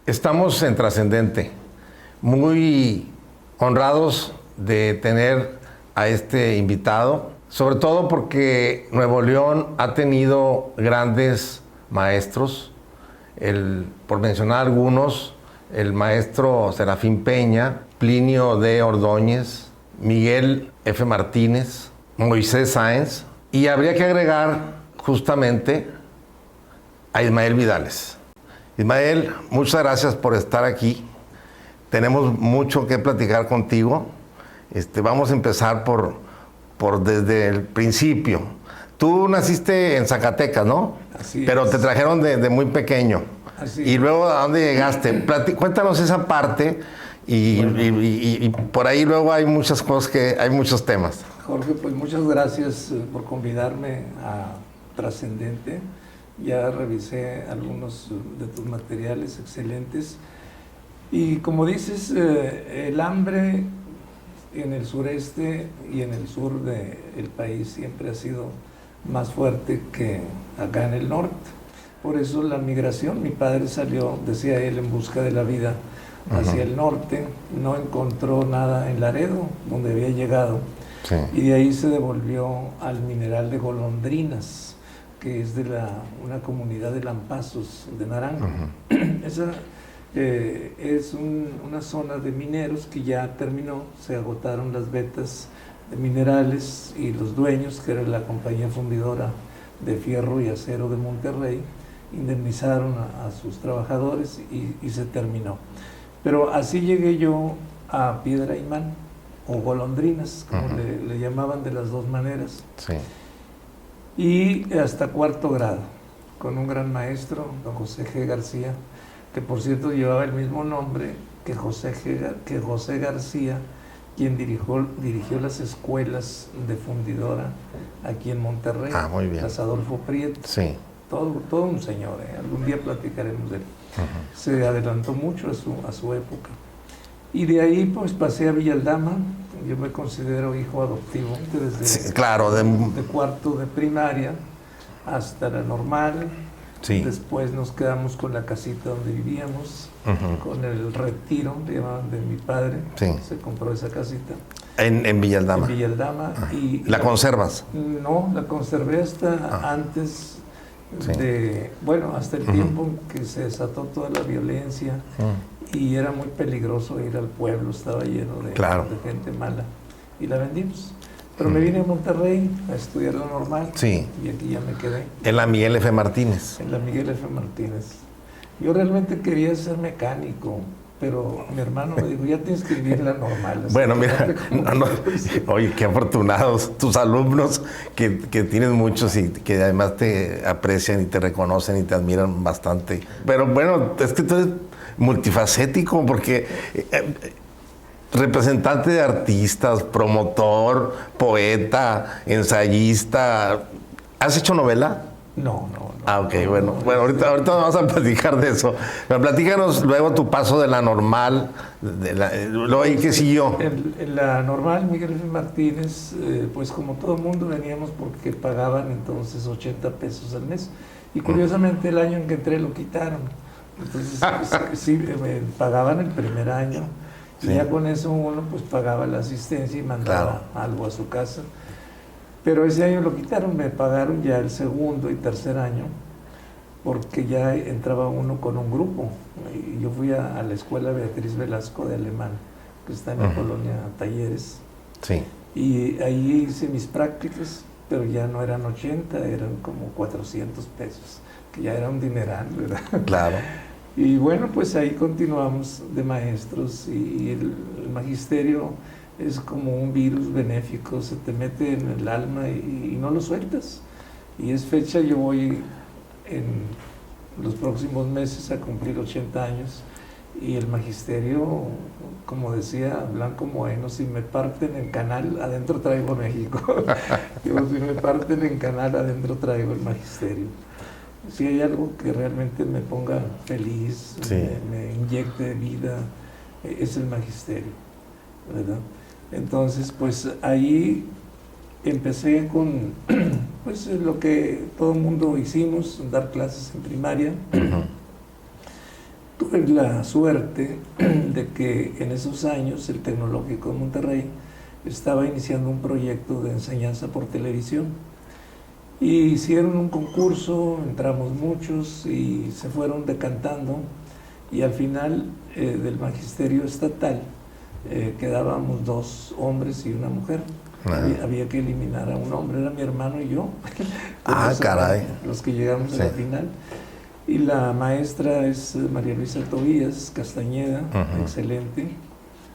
Estamos en Trascendente, muy honrados de tener a este invitado, sobre todo porque Nuevo León ha tenido grandes maestros, por mencionar algunos, el maestro Serafín Peña, Plinio D. Ordóñez, Miguel F. Martínez, Moisés Sáenz, y habría que agregar justamente a Ismael Vidales. Ismael, muchas gracias por estar aquí. Tenemos mucho que platicar contigo. Vamos a empezar por desde el principio. Tú naciste en Zacatecas, ¿no? Así es. Pero te trajeron de muy pequeño. Así y es. luego, ¿a dónde llegaste? Cuéntanos esa parte y por ahí luego hay muchas cosas hay muchos temas. Jorge, pues muchas gracias por convidarme a Trascendente. Ya revisé algunos de tus materiales excelentes. Y como dices, el hambre en el sureste y en el sur del país siempre ha sido más fuerte que acá en el norte. Por eso la migración, mi padre salió, decía él, en busca de la vida hacia el norte, no encontró nada en Laredo, donde había llegado, Sí. y de ahí se devolvió al mineral de Golondrinas, que es de una comunidad de Lampazos, de Naranjo. Esa es una zona de mineros que ya terminó, se agotaron las vetas de minerales y los dueños, que era la compañía fundidora de fierro y acero de Monterrey, indemnizaron a sus trabajadores y se terminó. Pero así llegué yo a Piedra Imán, o Golondrinas, como le llamaban de las dos maneras. Sí. Y hasta cuarto grado, con un gran maestro, don José G. García, que por cierto llevaba el mismo nombre que José García, quien dirigió las escuelas de fundidora aquí en Monterrey. Ah, muy bien. Las Adolfo Prieto. Sí. Todo un señor, algún día platicaremos de él. Se adelantó mucho a su época. Y de ahí pues pasé a Villaldama. Yo me considero hijo adoptivo desde Sí, claro, de cuarto de primaria hasta la normal. Sí. Después nos quedamos con la casita donde vivíamos, con el retiro, le llamaban, de mi padre. Sí. Se compró esa casita. En Villaldama. En Villaldama. Y ¿La conservas? No, la conservé hasta antes hasta el tiempo que se desató toda la violencia y era muy peligroso ir al pueblo, estaba lleno de gente mala, y la vendimos. Pero me vine a Monterrey a estudiar la normal, y aquí ya me quedé. En la Miguel F. Martínez. En la Miguel F. Martínez. Yo realmente quería ser mecánico, pero mi hermano me dijo, ya tienes que vivir la normal. Bueno, mira, oye, qué afortunados tus alumnos, que tienes muchos y que además te aprecian y te reconocen y te admiran bastante. Pero bueno, es que tú eres multifacético porque representante de artistas, promotor, poeta, ensayista. ¿Has hecho novela? No. Ah, ok, bueno, ahorita vamos a platicar de eso. Pero platícanos luego tu paso de la normal, luego ahí que siguió. En la normal, Miguel F. Martínez, pues como todo mundo veníamos porque pagaban entonces 80 pesos al mes. Y curiosamente el año en que entré lo quitaron. Entonces sí, pagaban el primer año. Y ya con eso uno pues pagaba la asistencia y mandaba algo a su casa. Pero ese año lo quitaron, me pagaron ya el segundo y tercer año, porque ya entraba uno con un grupo. Y yo fui a la escuela Beatriz Velasco de alemán, que está en la colonia Talleres. Sí. Y ahí hice mis prácticas, pero ya no eran 80, eran como 400 pesos, que ya era un dineral, ¿verdad? Claro. Y bueno, pues ahí continuamos de maestros y el magisterio es como un virus benéfico, se te mete en el alma y no lo sueltas. Y es fecha, yo voy en los próximos meses a cumplir 80 años y el magisterio, como decía Blanco Moeno, si me parten en canal, adentro traigo México. Digo, si me parten en canal, adentro traigo el magisterio. Si hay algo que realmente me ponga feliz, me inyecte vida, es el magisterio, ¿verdad? Entonces, pues ahí empecé con pues lo que todo el mundo hicimos, dar clases en primaria. tuve la suerte de que en esos años el Tecnológico de Monterrey estaba iniciando un proyecto de enseñanza por televisión. Y hicieron un concurso, entramos muchos y se fueron decantando. Y al final del magisterio estatal quedábamos 2 hombres y una mujer. Había que eliminar a un hombre, era mi hermano y yo. Caray. Los que llegamos a la final. Y la maestra es María Luisa Tobías Castañeda, excelente.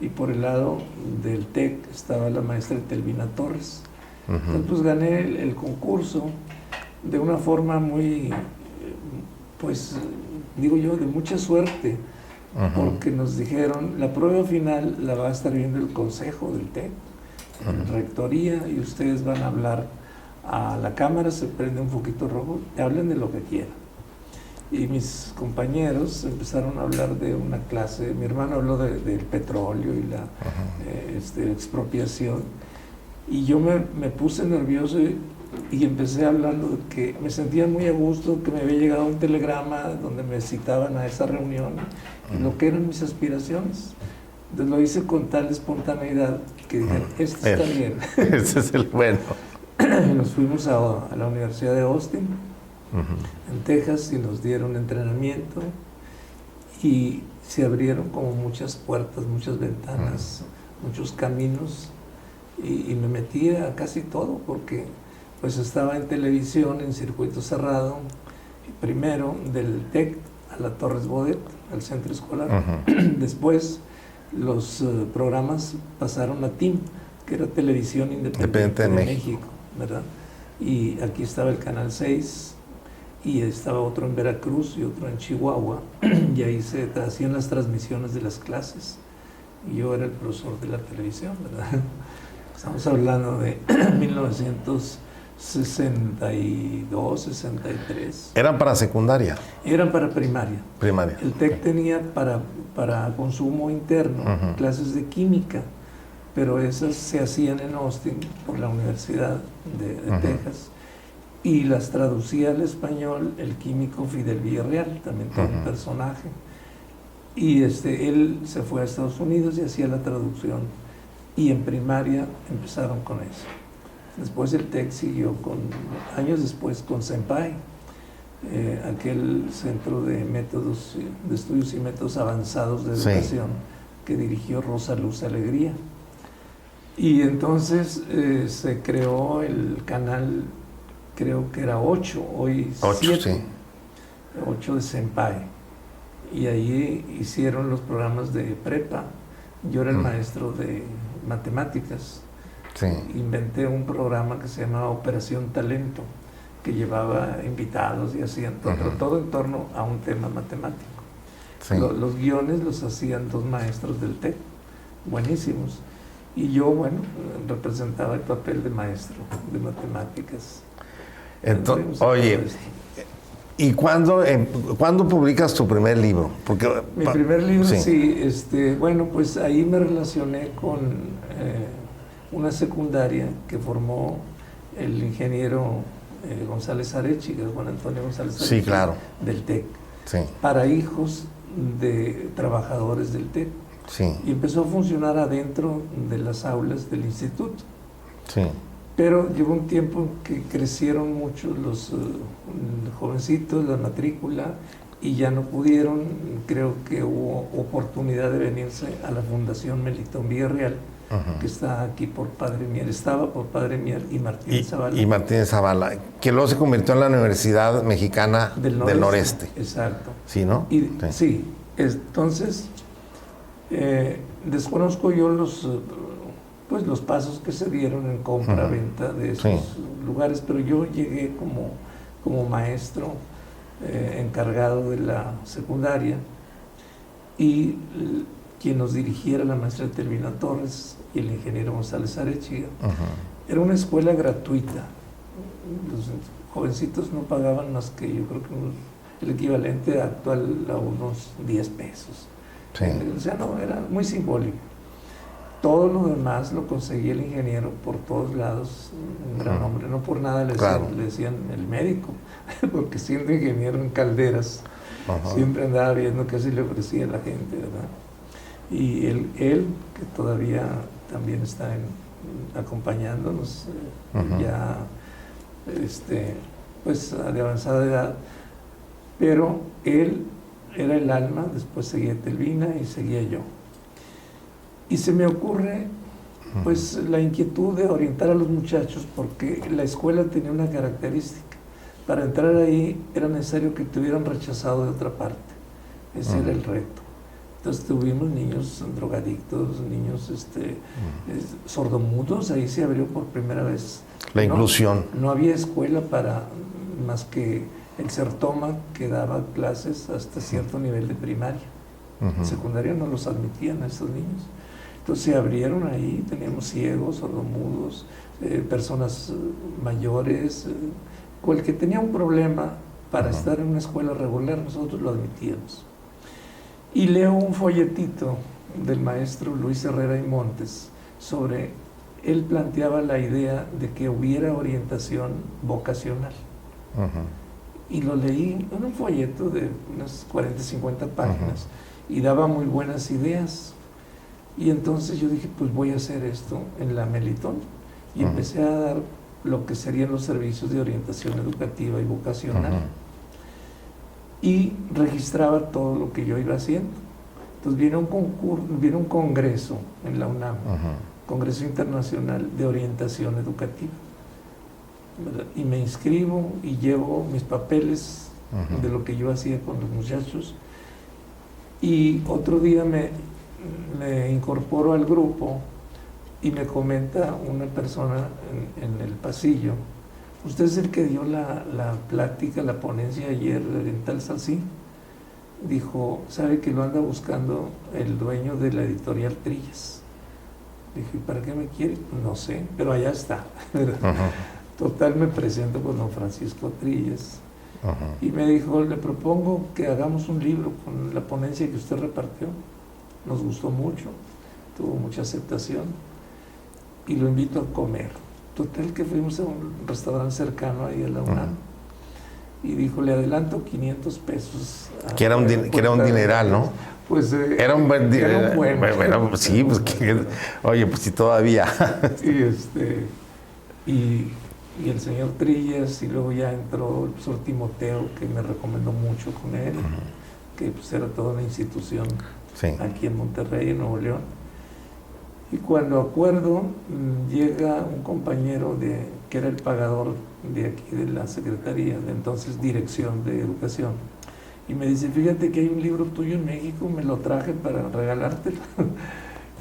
Y por el lado del TEC estaba la maestra Telvina Torres. Entonces, pues gané el concurso de una forma muy, pues, digo yo, de mucha suerte, porque nos dijeron, la prueba final la va a estar viendo el consejo del TEC, rectoría, y ustedes van a hablar a la cámara, se prende un foquito rojo, hablen de lo que quieran. Y mis compañeros empezaron a hablar de una clase, mi hermano habló del petróleo y la expropiación, y yo me puse nervioso y empecé hablando de que me sentía muy a gusto, que me había llegado un telegrama donde me citaban a esa reunión, y lo que eran mis aspiraciones. Entonces lo hice con tal espontaneidad que dije, este está bien. Ese es el bueno. Nos fuimos a la Universidad de Austin, en Texas, y nos dieron entrenamiento y se abrieron como muchas puertas, muchas ventanas, muchos caminos, y me metí a casi todo porque pues estaba en televisión en circuito cerrado, primero del TEC a la Torres Bodet, al centro escolar. Después los programas pasaron a TIM, que era Televisión Independiente de México, ¿verdad? Y aquí estaba el Canal 6, y estaba otro en Veracruz y otro en Chihuahua, y ahí se hacían las transmisiones de las clases. Y yo era el profesor de la televisión, ¿verdad? Estamos hablando de 1962, 63. ¿Eran para secundaria? Eran para primaria. Primaria. El TEC tenía para consumo interno clases de química, pero esas se hacían en Austin por la Universidad de Texas, y las traducía al español el químico Fidel Villarreal, también todo un personaje. Y él se fue a Estados Unidos y hacía la traducción. Y en primaria empezaron con eso. Después el TEC siguió años después con Senpai, aquel centro de métodos, de estudios y métodos avanzados de educación, que dirigió Rosa Luz Alegría. Y entonces se creó el canal, creo que era 8, hoy 7, 8 de Senpai. Y ahí hicieron los programas de prepa. Yo era el maestro de matemáticas. Inventé un programa que se llamaba Operación Talento, que llevaba invitados y hacían todo en torno a un tema matemático. Los guiones los hacían 2 maestros del TEC, buenísimos. Y yo, bueno, representaba el papel de maestro de matemáticas. Entonces, oye, ¿y cuándo publicas tu primer libro? Porque, mi primer libro, bueno, pues ahí me relacioné con una secundaria que formó el ingeniero González Arechiga, Juan Antonio González Arechiga, sí, claro, del TEC, para hijos de trabajadores del TEC. Y empezó a funcionar adentro de las aulas del instituto. Pero llegó un tiempo que crecieron mucho los jovencitos, la matrícula, y ya no pudieron. Creo que hubo oportunidad de venirse a la Fundación Melitón Villarreal, que está aquí por Padre Mier, estaba por Padre Mier y Martínez Zavala. Y Martínez Zavala, que luego se convirtió en la Universidad Mexicana del Noreste. Exacto. Sí, ¿no? Sí. Entonces, desconozco yo los pasos que se dieron en compra-venta de esos lugares, pero yo llegué como maestro encargado de la secundaria, y quien nos dirigiera, la maestra Telvina Torres y el ingeniero González Arechiga. Era una escuela gratuita. Los jovencitos no pagaban más que, yo creo que el equivalente actual a unos 10 pesos. O sea, no, era muy simbólico. Todo lo demás lo conseguía el ingeniero por todos lados, un gran hombre. No por nada le decían el médico, porque siendo ingeniero en calderas, siempre andaba viendo qué se le ofrecía a la gente, ¿verdad? Y él que todavía también está acompañándonos, ya pues de avanzada edad, pero él era el alma, después seguía Etelvina y seguía yo. Y se me ocurre pues la inquietud de orientar a los muchachos, porque la escuela tenía una característica. Para entrar ahí era necesario que te hubieran rechazado de otra parte. Ese era el reto. Entonces tuvimos niños drogadictos, niños sordomudos, ahí se abrió por primera vez. La inclusión. No había escuela para más que el Sertoma, que daba clases hasta cierto nivel de primaria. En secundaria no los admitían a estos niños. Entonces se abrieron ahí, teníamos ciegos, sordomudos, personas mayores, el que tenía un problema para estar en una escuela regular, nosotros lo admitíamos. Y leo un folletito del maestro Luis Herrera y Montes sobre, él planteaba la idea de que hubiera orientación vocacional. Y lo leí en un folleto de unas 40, 50 páginas y daba muy buenas ideas. Y entonces yo dije, pues voy a hacer esto en la Melitón. Y empecé a dar lo que serían los servicios de orientación educativa y vocacional. Y registraba todo lo que yo iba haciendo. Entonces viene un congreso en la UNAM, Congreso Internacional de Orientación Educativa. ¿Verdad? Y me inscribo y llevo mis papeles de lo que yo hacía con los muchachos. Y otro día me incorporo al grupo y me comenta una persona en el pasillo: usted es el que dio la plática, la ponencia ayer en tal salsí. Dijo, ¿sabe que lo anda buscando el dueño de la editorial Trillas? Dije, ¿para qué me quiere? No sé, pero allá está. Total, me presento con don Francisco Trillas. Y me dijo, le propongo que hagamos un libro con la ponencia que usted repartió. Nos gustó mucho, tuvo mucha aceptación, y lo invito a comer. Total, que fuimos a un restaurante cercano ahí a la UNAM, y dijo, le adelanto 500 pesos. Que era un dineral, ¿no? Pues era un buen dineral. Bueno, pues sí, pues oye, pues sí, todavía. Y el señor Trillas, y luego ya entró el profesor Timoteo, que me recomendó mucho con él, que pues era toda una institución aquí en Monterrey, en Nuevo León. Y cuando acuerdo, llega un compañero que era el pagador de aquí de la Secretaría, de entonces Dirección de Educación, y me dice, fíjate que hay un libro tuyo en México, me lo traje para regalártelo.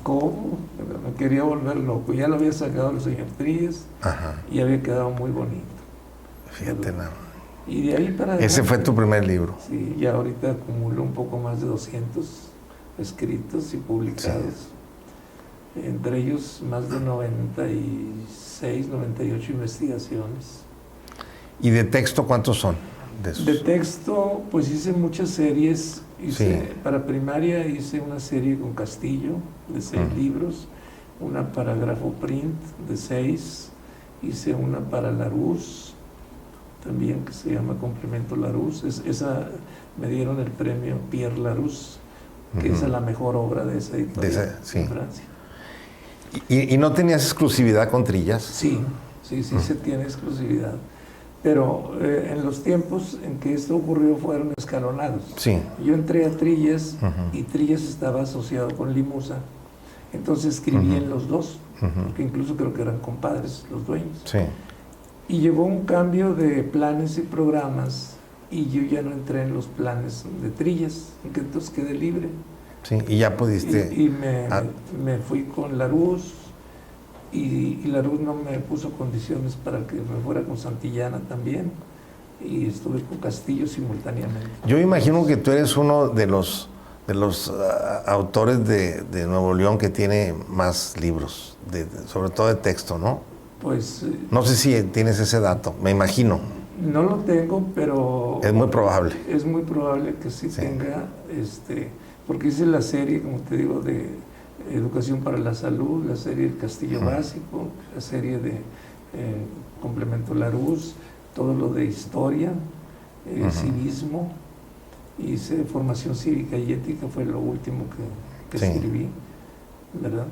¿Cómo? Me quería volver loco. Ya lo había sacado el señor Trillas y había quedado muy bonito. Fíjate nada. Y de ahí para Ese fue tu primer libro. Sí, ya ahorita acumulo un poco más de 200 escritos y publicados. Entre ellos más de 96, 98 investigaciones. ¿Y de texto cuántos son? De texto, pues hice muchas series. Para primaria hice una serie con Castillo de 6 libros, una para Grafo Print de 6, hice una para Larousse también, que se llama Complemento Larousse. Esa me dieron el premio Pierre Larousse, que es la mejor obra de esa editorial en Francia. ¿Y no tenías exclusividad con Trillas? Sí, se tiene exclusividad. Pero en los tiempos en que esto ocurrió fueron escalonados. Yo entré a Trillas y Trillas estaba asociado con Limusa. Entonces escribí en los dos, porque incluso creo que eran compadres los dueños. Y llegó un cambio de planes y programas y yo ya no entré en los planes de Trillas, entonces quedé libre. Y ya pudiste... Y me fui con Larousse. Y Larousse no me puso condiciones para que me fuera con Santillana también, y estuve con Castillo simultáneamente. Yo imagino que tú eres uno de los autores de Nuevo León que tiene más libros, sobre todo de texto, ¿no? Pues... no sé si tienes ese dato, me imagino. No lo tengo, pero... Es muy probable. Es muy probable que sí tenga, porque hice la serie, como te digo, de Educación para la Salud, la serie del Castillo Básico, la serie de Complemento Larousse, todo lo de historia, civismo, hice formación cívica y ética, fue lo último que Sí. escribí, ¿verdad?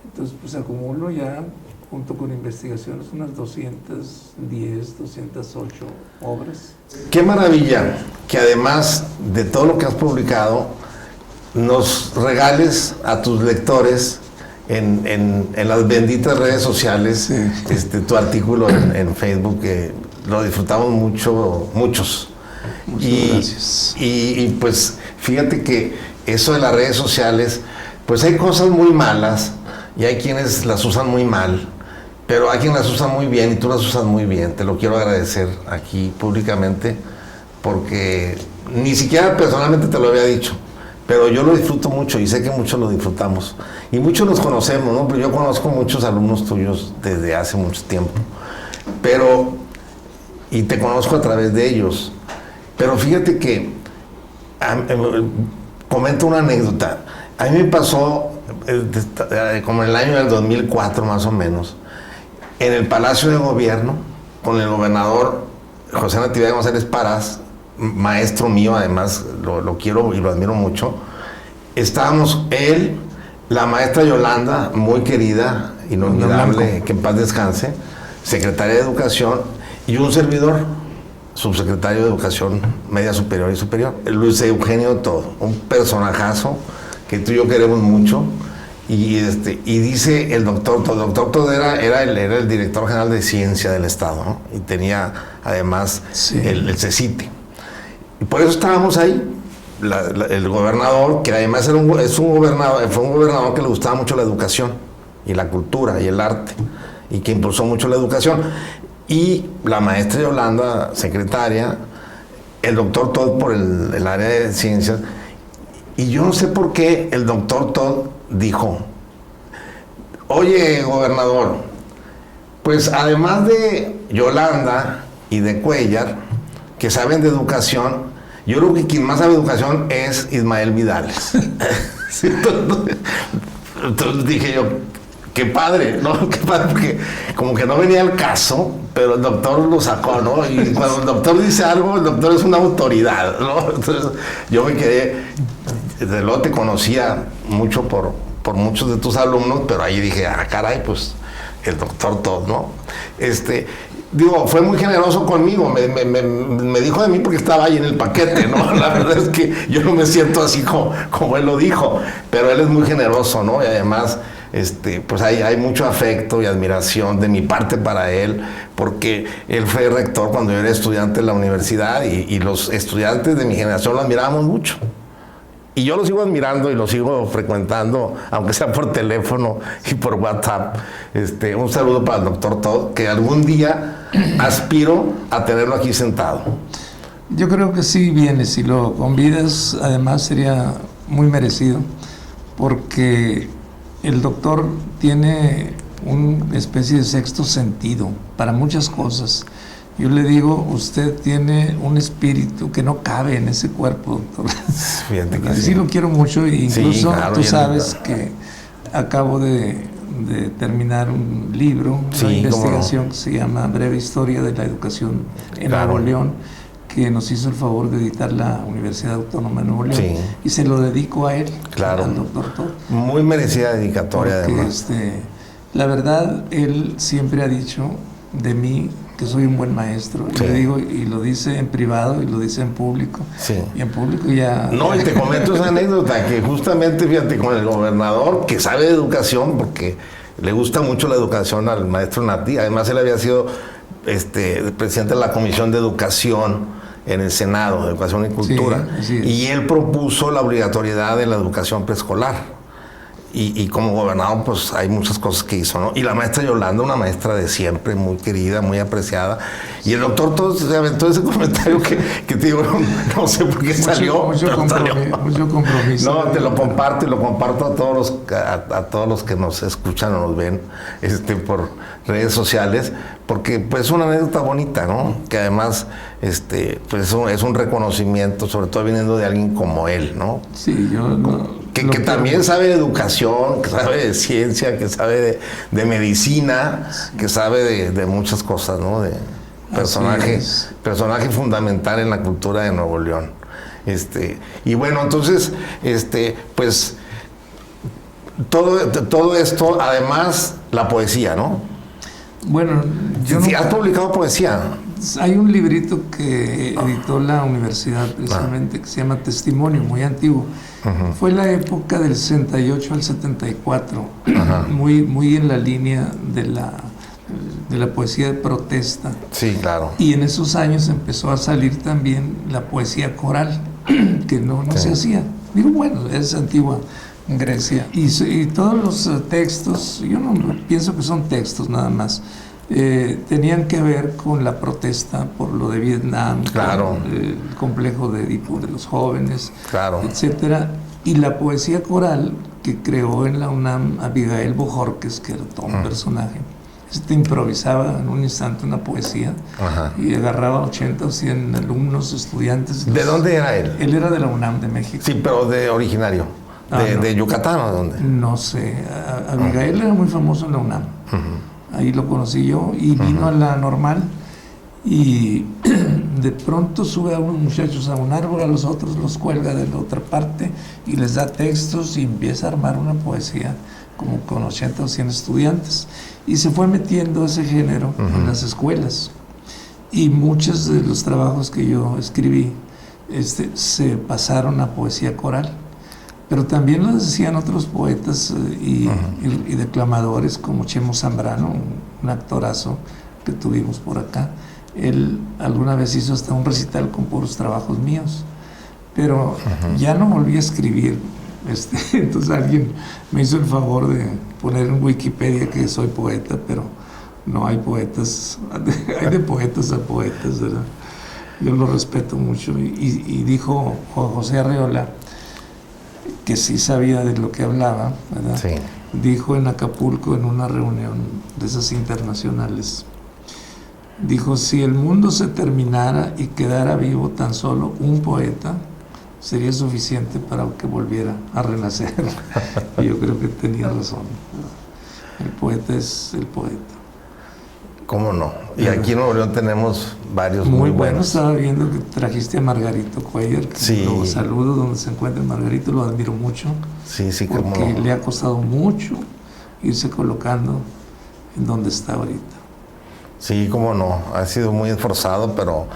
Entonces, pues acumulo ya, junto con investigaciones, unas 210, 208 obras. Qué maravilla que además de todo lo que has publicado, nos regales a tus lectores en las benditas redes sociales tu artículo en Facebook, que lo disfrutamos mucho, muchos. Muchas gracias. Y pues fíjate que eso de las redes sociales, pues hay cosas muy malas y hay quienes las usan muy mal, pero hay quienes las usan muy bien y tú las usas muy bien. Te lo quiero agradecer aquí públicamente, porque ni siquiera personalmente te lo había dicho, pero yo lo disfruto mucho y sé que muchos lo disfrutamos. Y muchos nos conocemos, ¿no? Pero yo conozco muchos alumnos tuyos desde hace mucho tiempo, y te conozco a través de ellos. Pero fíjate que, comento una anécdota. A mí me pasó, como en el año del 2004 más o menos, en el Palacio de Gobierno, con el gobernador José Natividad González Parás, maestro mío, además lo quiero y lo admiro mucho. Estábamos él, la maestra Yolanda, muy querida, inolvidable, que en paz descanse, secretaria de Educación, y un servidor, subsecretario de Educación Media Superior y Superior, Luis Eugenio Todo, un personajazo que tú y yo queremos mucho. Y dice el doctor Todo era el director general de ciencia del Estado, ¿no? Y tenía además el CECITE. Y por eso estábamos ahí. El gobernador, que además fue un gobernador que le gustaba mucho la educación y la cultura y el arte, y que impulsó mucho la educación. Y la maestra Yolanda, secretaria, el doctor Todd por el área de ciencias. Y yo no sé por qué el doctor Todd dijo: oye, gobernador, pues además de Yolanda y de Cuellar, que saben de educación, yo creo que quien más sabe de educación es Ismael Vidales. Entonces dije yo, qué padre, ¿no? Qué padre, porque como que no venía al caso, pero el doctor lo sacó, ¿no? Y cuando el doctor dice algo, el doctor es una autoridad, ¿no? Entonces yo me quedé, desde luego te conocía mucho por muchos de tus alumnos, pero ahí dije, caray, pues el doctor Todd, ¿no? Fue muy generoso conmigo, me dijo de mí porque estaba ahí en el paquete, ¿no? La verdad es que yo no me siento así como él lo dijo, pero él es muy generoso, ¿no? Y además, pues hay mucho afecto y admiración de mi parte para él, porque él fue rector cuando yo era estudiante en la universidad y los estudiantes de mi generación lo admirábamos mucho. Y yo lo sigo admirando y lo sigo frecuentando, aunque sea por teléfono y por WhatsApp. Un saludo para el doctor Todd, que algún día aspiro a tenerlo aquí sentado. Yo creo que sí viene, si lo convidas, además sería muy merecido, porque el doctor tiene una especie de sexto sentido para muchas cosas. Yo le digo, usted tiene un espíritu que no cabe en ese cuerpo, doctor. Fíjate que sí lo quiero mucho, e incluso sí, claro, tú sabes que acabo de terminar un libro, una investigación que se llama Breve Historia de la Educación en Nuevo León, que nos hizo el favor de editar la Universidad Autónoma de Nuevo León. Sí. Y se lo dedico a él, al doctor Todd. Muy merecida dedicatoria, porque, además. La verdad, él siempre ha dicho de mí que soy un buen maestro. Sí. Le digo, y lo dice en privado y lo dice en público. Sí. Y en público ya... No, y te comento esa anécdota, que justamente, fíjate, con el gobernador, que sabe de educación, porque le gusta mucho la educación al maestro Nati. Además, él había sido presidente de la Comisión de Educación en el Senado, de Educación y Cultura. Sí, y él propuso la obligatoriedad de la educación preescolar. Y como gobernador, pues hay muchas cosas que hizo, ¿no? Y la maestra Yolanda, una maestra de siempre, muy querida, muy apreciada. Y el doctor todo se aventó ese comentario que te digo, no sé por qué salió. Mucho compromiso. No, te lo comparto y lo comparto a todos los que nos escuchan o nos ven por redes sociales, porque pues es una anécdota bonita, ¿no? Que además pues es un reconocimiento, sobre todo viniendo de alguien como él, ¿no? Sí, yo... Que también sabe de educación, que sabe de ciencia, que sabe de medicina, que sabe de muchas cosas, ¿no? De personaje fundamental en la cultura de Nuevo León. Y bueno, entonces, pues todo esto, además la poesía, ¿no? Bueno, yo Sí, nunca- has publicado poesía. Hay un librito que editó la universidad precisamente que se llama Testimonio, muy antiguo. Fue la época del 68 al 74, muy en la línea de la poesía de protesta. Sí, claro. Y en esos años empezó a salir también la poesía coral, que no se hacía. Digo, bueno, es antigua en Grecia. Y todos los textos, yo no pienso que son textos nada más, tenían que ver con la protesta por lo de Vietnam, Claro. con el complejo de Edipo de los jóvenes, Claro. etcétera. Y la poesía coral que creó en la UNAM Abigail Bojorquez, que era todo un personaje, improvisaba en un instante una poesía y agarraba 80 o 100 alumnos, estudiantes. ¿De dónde era él? Él era de la UNAM de México. Sí, pero de originario. Ah, no. ¿De Yucatán o de dónde? No sé, Abigail era muy famoso en la UNAM. Ahí lo conocí yo y vino a la Normal y de pronto sube a unos muchachos a un árbol, a los otros los cuelga de la otra parte y les da textos y empieza a armar una poesía como con 80 o 100 estudiantes. Y se fue metiendo ese género en las escuelas. Y muchos de los trabajos que yo escribí se pasaron a poesía coral. Pero también lo decían otros poetas y declamadores como Chemo Zambrano, un actorazo que tuvimos por acá. Él alguna vez hizo hasta un recital con puros trabajos míos. Pero ya no volví a escribir. Entonces alguien me hizo el favor de poner en Wikipedia que soy poeta, pero no hay poetas, hay de poetas a poetas, ¿verdad? Yo lo respeto mucho. Y dijo Juan José Arreola, que sí sabía de lo que hablaba, ¿verdad? Sí. Dijo en Acapulco, en una reunión de esas internacionales, dijo, si el mundo se terminara y quedara vivo tan solo un poeta, sería suficiente para que volviera a renacer. Y yo creo que tenía razón. El poeta es el poeta. ¿Cómo no? Y aquí en Nuevo León tenemos varios Muy muy bueno. buenos. Estaba viendo que trajiste a Margarito Cuellar. Sí. Lo saludo donde se encuentre Margarito, lo admiro mucho. Sí, sí, cómo Porque no. le ha costado mucho irse colocando en donde está ahorita. Sí, cómo no. Ha sido muy esforzado, pero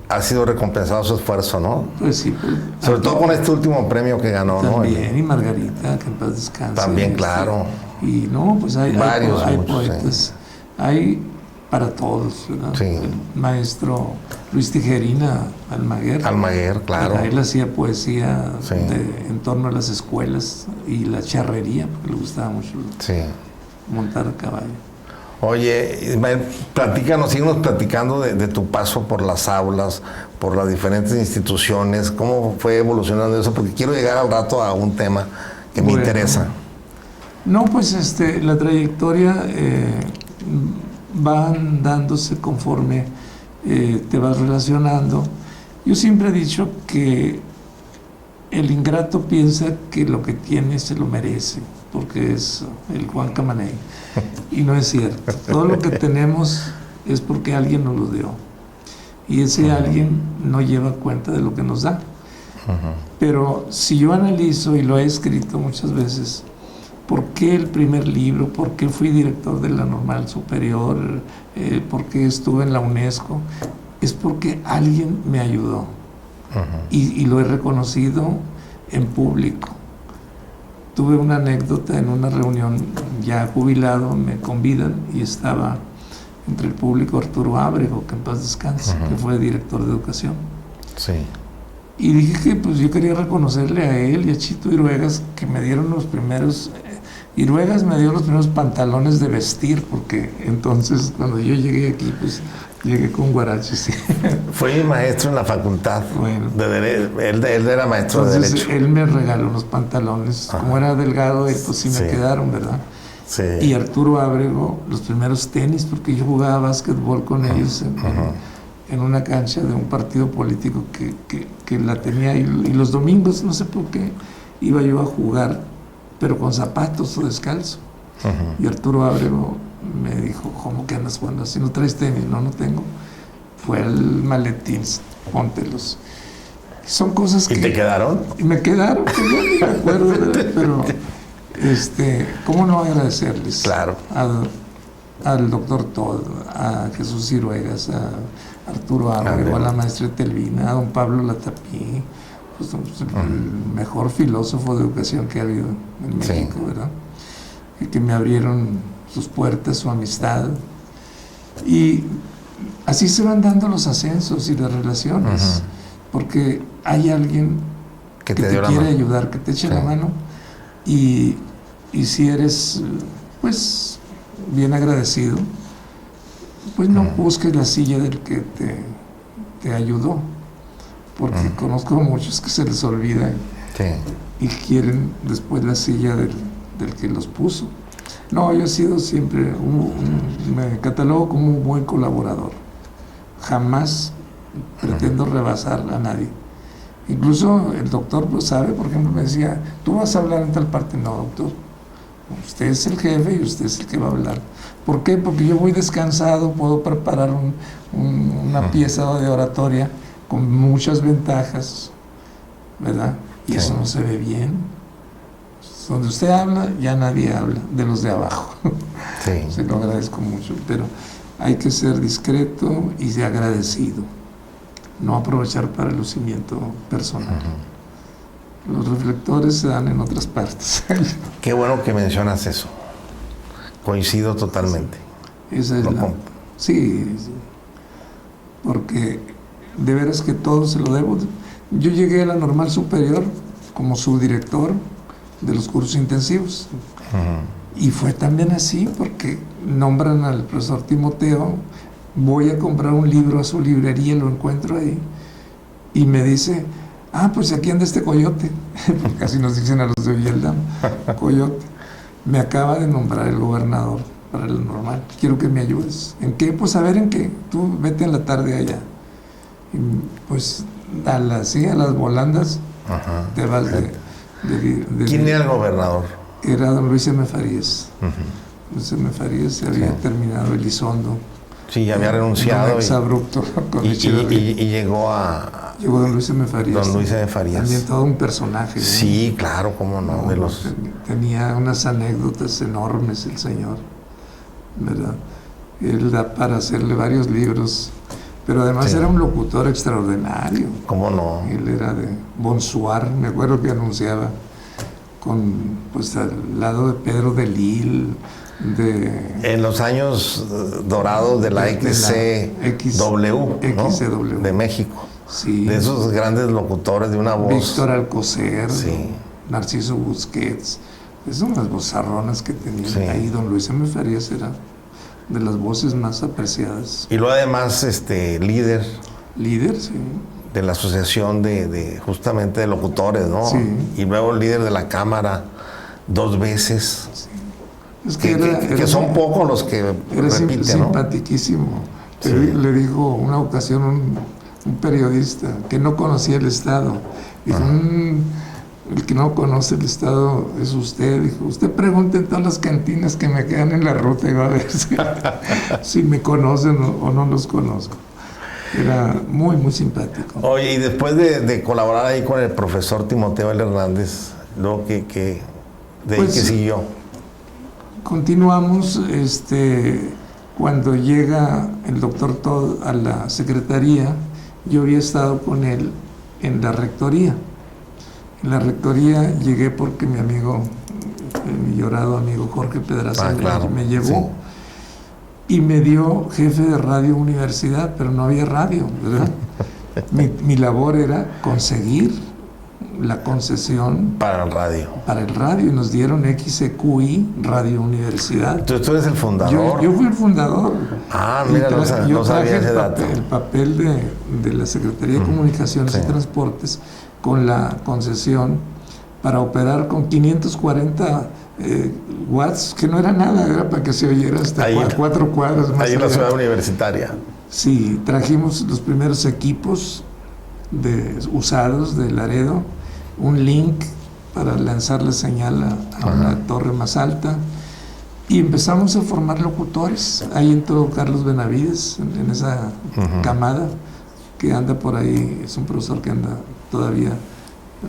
ha sido recompensado su esfuerzo, ¿no? Pues sí. Sobre todo con este último premio que ganó, ¿no? También, y Margarita, que en paz descanse. También, claro. Y no, pues hay Muchos, poetas. sí. Hay para todos, ¿verdad? Sí. El maestro Luis Tijerina Almaguer. Almaguer, claro. Él hacía poesía Sí. en torno a las escuelas y la charrería, porque le gustaba mucho Sí. montar a caballo. Oye, Ismael, síguenos platicando de tu paso por las aulas, por las diferentes instituciones, cómo fue evolucionando eso, porque quiero llegar al rato a un tema que me interesa. No, pues la trayectoria va dándose conforme te vas relacionando. Yo siempre he dicho que el ingrato piensa que lo que tiene se lo merece, porque es el Juan Camaney. Y no es cierto. Todo lo que tenemos es porque alguien nos lo dio. Y ese alguien no lleva cuenta de lo que nos da. Pero si yo analizo, y lo he escrito muchas veces, ¿por qué el primer libro? ¿Por qué fui director de la Normal Superior? ¿Por qué estuve en la UNESCO? Es porque alguien me ayudó. Y lo he reconocido en público. Tuve una anécdota en una reunión ya jubilado, me convidan y estaba entre el público Arturo Ábrego, que en paz descanse, que fue director de educación. Sí. Y dije que pues yo quería reconocerle a él y a Chito Iruegas que me dieron los primeros... Iruegas me dio los primeros pantalones de vestir, porque entonces cuando yo llegué aquí, pues llegué con guaraches. ¿Sí? Fue mi maestro en la facultad. Bueno. Él era maestro de Entonces Derecho. él me regaló unos pantalones. Como era delgado, pues sí me Sí. quedaron, ¿verdad? Sí. Y Arturo Ábrego, los primeros tenis, porque yo jugaba básquetbol con ellos en una cancha de un partido político que la tenía. Y los domingos, no sé por qué, iba yo a jugar, pero con zapatos o descalzo. Y Arturo Ábrego me dijo, ¿cómo que andas jugando así? ¿No traes tenis? No, no tengo. Fue al maletín, póntelos. Son cosas que... ¿Y te quedaron? Y me quedaron, pues yo ni me acuerdo, pero ¿cómo no agradecerles? Claro. Al doctor Todd, a Jesús Ciruegas, a Arturo Álvarez, a la maestra Telvina, a don Pablo Latapí, pues, el mejor filósofo de educación que ha habido en México, sí, ¿verdad? Y que me abrieron sus puertas, su amistad. Y así se van dando los ascensos y las relaciones, porque hay alguien que te quiere ayudar, que te eche la mano, y si eres, pues, bien agradecido, pues no busques la silla del que te ayudó, porque conozco a muchos que se les olvida y quieren después la silla del que los puso. No, yo he sido siempre, me catalogo como un buen colaborador. Jamás pretendo rebasar a nadie. Incluso el doctor pues sabe, por ejemplo, me decía, tú vas a hablar en tal parte. No, doctor, usted es el jefe y usted es el que va a hablar. ¿Por qué? Porque yo voy descansado, puedo preparar una pieza de oratoria con muchas ventajas, ¿verdad? Y eso no se ve bien. Donde usted habla, ya nadie habla, de los de abajo. Sí. Se lo agradezco mucho, pero hay que ser discreto y agradecido. No aprovechar para el lucimiento personal. Los reflectores se dan en otras partes. Qué bueno que mencionas eso. Coincido totalmente. Esa es sí, porque de veras que todo se lo debo. Yo llegué a la Normal Superior como subdirector de los cursos intensivos. Y fue también así, porque nombran al profesor Timoteo, voy a comprar un libro a su librería, lo encuentro ahí, y me dice, pues aquí anda este coyote, porque así nos dicen a los de Villalda, coyote, me acaba de nombrar el gobernador para el Normal, quiero que me ayudes. ¿En qué? Pues a ver en qué, tú vete en la tarde allá. Y pues a las volandas te vas ¿Quién era el gobernador? Era don Luis M. Farías. Luis M. Farías se había terminado Elizondo. Sí, ya había renunciado. Exabrupto. Y llegó a... Llegó don Luis M. Farías. Don Luis M. Farías. También todo un personaje. Sí, claro, cómo no. Tenía unas anécdotas enormes el señor, ¿verdad? Él da para hacerle varios libros, pero además era un locutor extraordinario. ¿Cómo no? Él era de Bonsoir, me acuerdo que anunciaba pues al lado de Pedro de Lille, en los años dorados de la XCW, ¿no? De México. Sí. De esos grandes locutores de una voz. Víctor Alcocer, Narciso Busquets, son las vozarronas que tenía ahí. Don Luis M. Farías era de las voces más apreciadas. Y luego además líder. Líder, sí. De la asociación justamente de locutores, ¿no? Sí. Y luego líder de la Cámara 2 veces. Sí. Es que son pocos los que repiten, simpaticísimo. ¿no? Le dijo una ocasión un periodista que no conocía el Estado. Dijo, el que no conoce el Estado es usted. Dijo, usted pregunte en todas las cantinas que me quedan en la ruta y va a ver si me conocen o no los conozco. Era muy, muy simpático. Oye, y después de colaborar ahí con el profesor Timoteo L. Hernández, luego ¿qué siguió? Continuamos, cuando llega el doctor Todd a la secretaría, yo había estado con él en la rectoría. En la rectoría llegué porque mi amigo, mi llorado amigo Jorge Pedraza me llevó y me dio jefe de radio universidad, pero no había radio, ¿verdad? mi labor era conseguir la concesión para el radio. Para el radio, y nos dieron XEQI, Radio Universidad. Entonces tú eres el fundador. Yo fui el fundador. Mira, no sabía ese dato. El papel de la Secretaría de Comunicaciones y Transportes con la concesión para operar con 540 watts, que no era nada, era para que se oyera hasta 4 cuadras más. Ahí en la ciudad universitaria. Sí, trajimos los primeros equipos usados de Laredo, un link para lanzar la señal a una torre más alta, y empezamos a formar locutores. Ahí entró Carlos Benavides en esa camada que anda por ahí, es un profesor que anda todavía,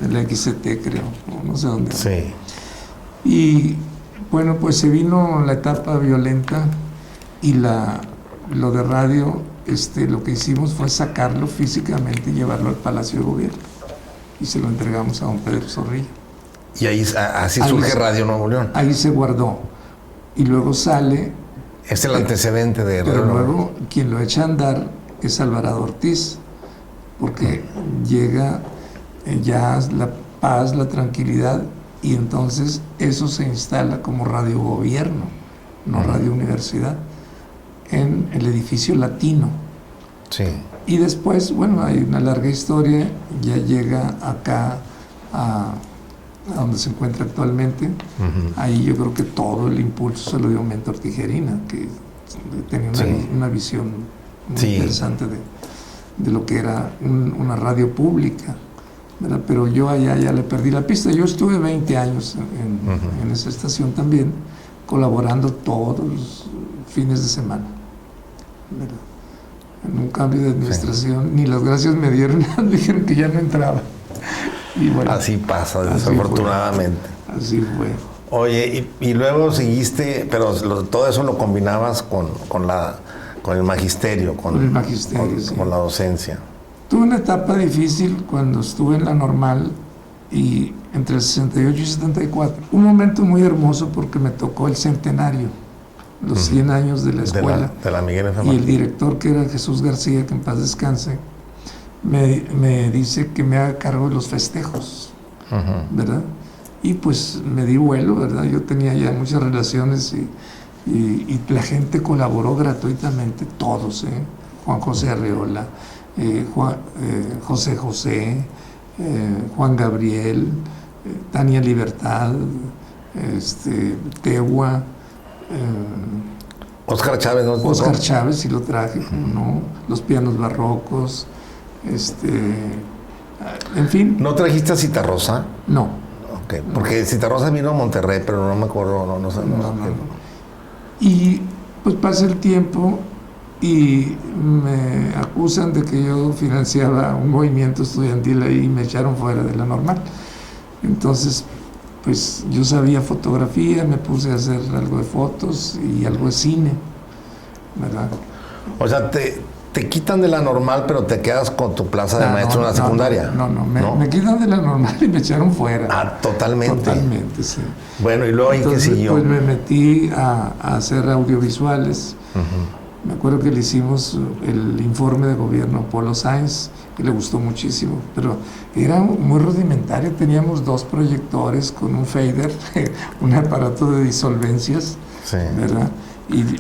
en la XCT creo, no sé dónde. Sí. Y bueno, pues se vino la etapa violenta y lo de radio, lo que hicimos fue sacarlo físicamente y llevarlo al Palacio de Gobierno. Y se lo entregamos a don Pedro Zorrilla. Y ahí así surge Radio Nuevo León. Ahí se guardó. Y luego sale... Es el antecedente de Pero Radio Nuevo luego León. quien lo echa a andar es Alvarado Ortiz, porque llega ya la paz, la tranquilidad, y entonces eso se instala como Radio Gobierno, no Radio Universidad, en el edificio Latino. Sí. Y después, bueno, hay una larga historia, ya llega acá a donde se encuentra actualmente. Ahí yo creo que todo el impulso se lo dio Mentor Tijerina, que tenía una visión muy interesante de lo que era una radio pública, ¿verdad? Pero yo allá ya le perdí la pista. Yo estuve 20 años en esa estación también, colaborando todos los fines de semana, ¿verdad? En un cambio de administración, ni las gracias me dieron, dijeron que ya no entraba. Y bueno, así pasa, desafortunadamente. Así fue. Oye, y luego seguiste, pero todo eso lo combinabas con el magisterio, con el magisterio, sí. Con la docencia. Tuve una etapa difícil cuando estuve en la normal y entre el 68 y 74. Un momento muy hermoso porque me tocó el centenario, los 100 años de la escuela. De la Miguel F. Y el director, que era Jesús García, que en paz descanse, me dice que me haga cargo de los festejos, ¿verdad? Y pues me di vuelo, ¿verdad? Yo tenía ya muchas relaciones y la gente colaboró gratuitamente, todos, Juan José Arreola, José José, Juan Gabriel, Tania Libertad, Tegua, Óscar Chávez, ¿no? Óscar Chávez, sí lo traje, ¿no? Los pianos barrocos, en fin. ¿No trajiste a Citarrosa? No. Okay, porque Citarrosa vino a Monterrey, pero no me acuerdo, no sé. No. Y pues pasa el tiempo y me acusan de que yo financiaba un movimiento estudiantil ahí y me echaron fuera de la normal. Entonces, pues yo sabía fotografía, me puse a hacer algo de fotos y algo de cine, ¿verdad? O sea, te quitan de la normal, pero te quedas con tu plaza de maestro en la secundaria. No, me quitan de la normal y me echaron fuera. Ah, totalmente. Totalmente, sí. Bueno, y luego, ¿y qué siguió? Pues me metí a hacer audiovisuales. Me acuerdo que le hicimos el informe de gobierno a Polo Sáenz, que le gustó muchísimo, pero era muy rudimentario. Teníamos 2 proyectores con un fader, un aparato de disolvencias, ¿verdad?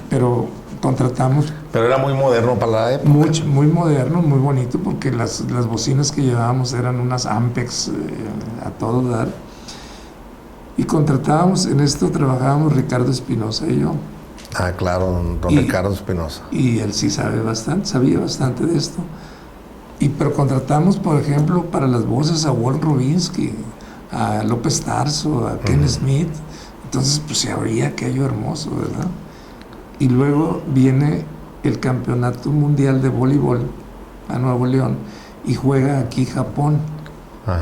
Pero contratamos... Pero era muy moderno para la época. Muy moderno, muy bonito, porque las bocinas que llevábamos eran unas Ampex a todo dar. Y contratábamos, en esto trabajábamos Ricardo Espinosa y yo. Ah, claro, don Ricardo Espinosa. Y él sí sabía bastante de esto. Pero contratamos, por ejemplo, para las voces a Walt Rubinsky, a López Tarso, a Ken Smith. Entonces, pues se oía aquello hermoso, ¿verdad? Y luego viene el Campeonato Mundial de Voleibol a Nuevo León y juega aquí Japón,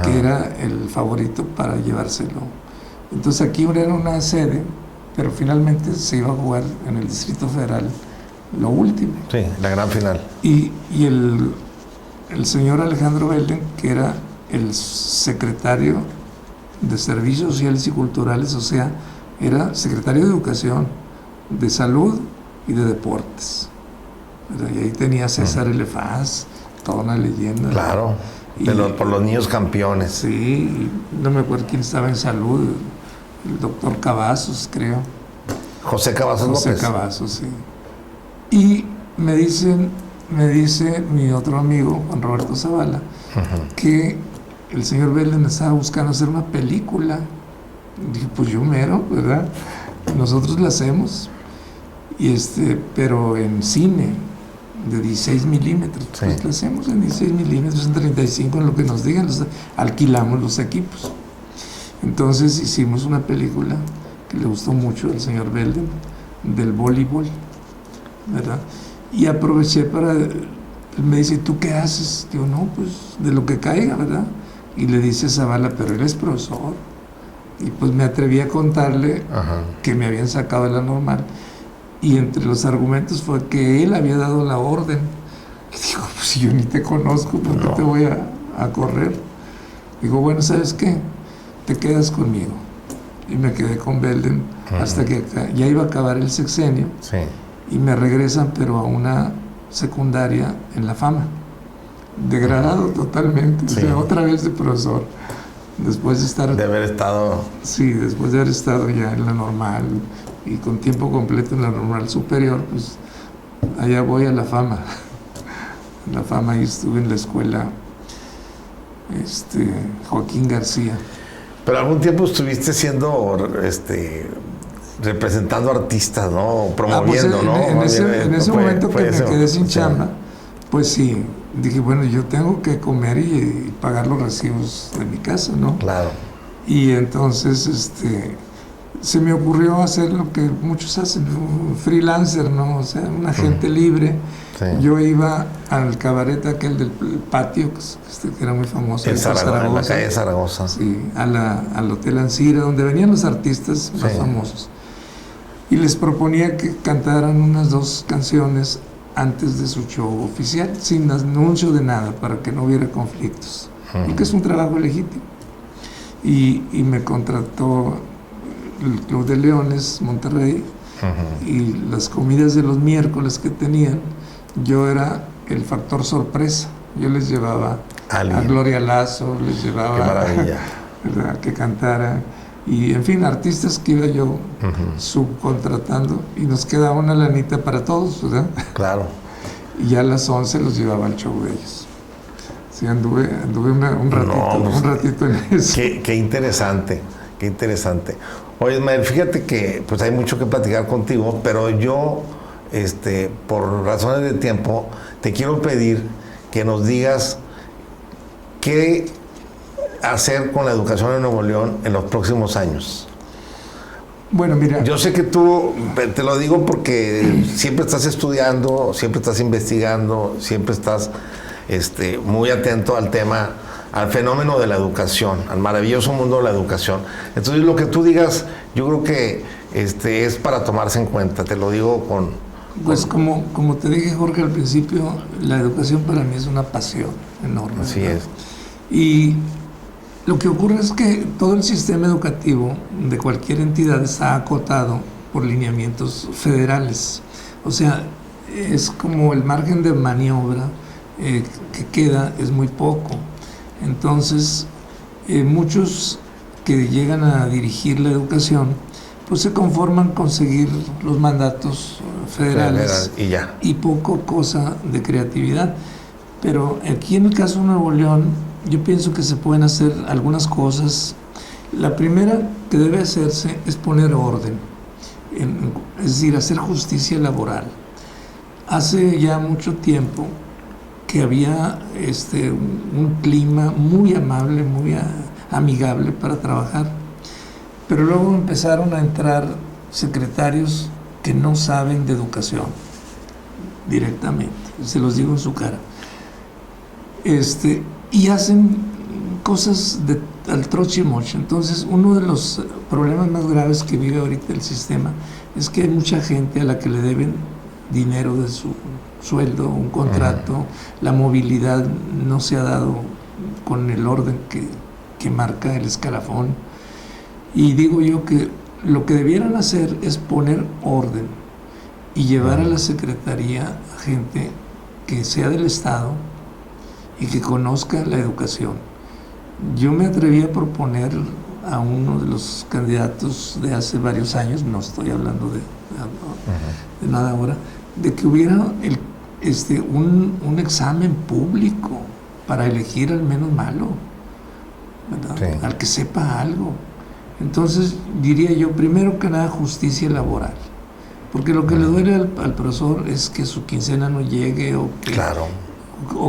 que era el favorito para llevárselo. Entonces aquí era una sede, pero finalmente se iba a jugar en el Distrito Federal lo último. Sí, la gran final. Y el señor Alejandro Belden, que era el secretario de Servicios Sociales y Culturales, o sea, era secretario de Educación, de Salud y de Deportes. Y ahí tenía César Elefaz, toda una leyenda. Claro, por los niños campeones. Sí, no me acuerdo quién estaba en Salud, el doctor Cavazos, creo. José Cavazos López. José Cavazos, sí. Y me dice mi otro amigo, Juan Roberto Zavala, que el señor Belden estaba buscando hacer una película. Dije, pues yo mero, ¿verdad? Nosotros la hacemos, pero en cine, de 16 milímetros. Sí. Pues la hacemos en 16 milímetros, en 35, en lo que nos digan, alquilamos los equipos. Entonces hicimos una película que le gustó mucho al señor Belden, del voleibol, ¿verdad? Y aproveché para... Él me dice, ¿tú qué haces? Digo, no, pues de lo que caiga, ¿verdad? Y le dice Zavala, pero él es profesor. Y pues me atreví a contarle que me habían sacado de la normal. Y entre los argumentos fue que él había dado la orden. Y digo, pues si yo ni te conozco, ¿por qué te voy a correr? Digo, bueno, ¿sabes qué? Te quedas conmigo. Y me quedé con Belden hasta que ya iba a acabar el sexenio. Sí. Y me regresan, pero a una secundaria en La Fama. Degradado totalmente. Sí. O sea, otra vez de profesor. Después de estar... De haber estado... Sí, después de haber estado ya en la normal y con tiempo completo en la normal superior, pues allá voy a La Fama. En La Fama y estuve en la escuela Joaquín García. Pero algún tiempo estuviste siendo, representando artistas, ¿no? Promoviendo, ¿no? En ese momento que me quedé sin chamba, pues sí, dije, bueno, yo tengo que comer y pagar los recibos de mi casa, ¿no? Claro. Y entonces, se me ocurrió hacer lo que muchos hacen, un freelancer, ¿no? O sea, un agente libre. Sí. Yo iba al cabaret aquel del patio, que era muy famoso. En Zaragoza, en la calle Zaragoza. Sí, al Hotel Ancira, donde venían los artistas más famosos. Y les proponía que cantaran unas 2 canciones antes de su show oficial, sin anuncio de nada, para que no hubiera conflictos. Porque es un trabajo legítimo. Y me contrató el Club de Leones, Monterrey, y las comidas de los miércoles que tenían, yo era el factor sorpresa. Yo les llevaba a Gloria Lazo, les llevaba a que cantara, y en fin, artistas que iba yo subcontratando, y nos quedaba una lanita para todos, ¿verdad? Claro. Y ya a las 11 los llevaba al show de ellos. Sí, anduve un ratito en eso. Qué interesante, qué interesante. Oye, Ismael, fíjate que pues hay mucho que platicar contigo, pero yo, por razones de tiempo, te quiero pedir que nos digas qué hacer con la educación en Nuevo León en los próximos años. Bueno, mira. Yo sé que tú, te lo digo porque siempre estás estudiando, siempre estás investigando, siempre estás muy atento al tema, al fenómeno de la educación, al maravilloso mundo de la educación. Entonces, lo que tú digas, yo creo que es para tomarse en cuenta, te lo digo con... Pues como te dije, Jorge, al principio, la educación para mí es una pasión enorme. Así ¿verdad? es. Y lo que ocurre es que todo el sistema educativo de cualquier entidad está acotado por lineamientos federales. O sea, es como el margen de maniobra que queda es muy poco. Entonces, muchos que llegan a dirigir la educación, pues se conforman con seguir los mandatos federales y poco cosa de creatividad. Pero aquí en el caso de Nuevo León, yo pienso que se pueden hacer algunas cosas. La primera que debe hacerse es poner orden, es decir, hacer justicia laboral. Hace ya mucho tiempo que había un clima muy amable, muy amigable para trabajar, pero luego empezaron a entrar secretarios que no saben de educación directamente, se los digo en su cara, y hacen cosas al trochimoche. Entonces, uno de los problemas más graves que vive ahorita el sistema es que hay mucha gente a la que le deben dinero de su sueldo, un contrato, la movilidad no se ha dado con el orden que marca el escalafón. Y digo yo que lo que debieran hacer es poner orden y llevar a la Secretaría a gente que sea del Estado y que conozca la educación. Yo me atreví a proponer a uno de los candidatos de hace varios años, no estoy hablando de nada ahora, de que hubiera un examen público para elegir al menos malo, ¿verdad? Sí. Al que sepa algo. Entonces, diría yo, primero que nada, justicia laboral. Porque lo que le duele al profesor es que su quincena no llegue o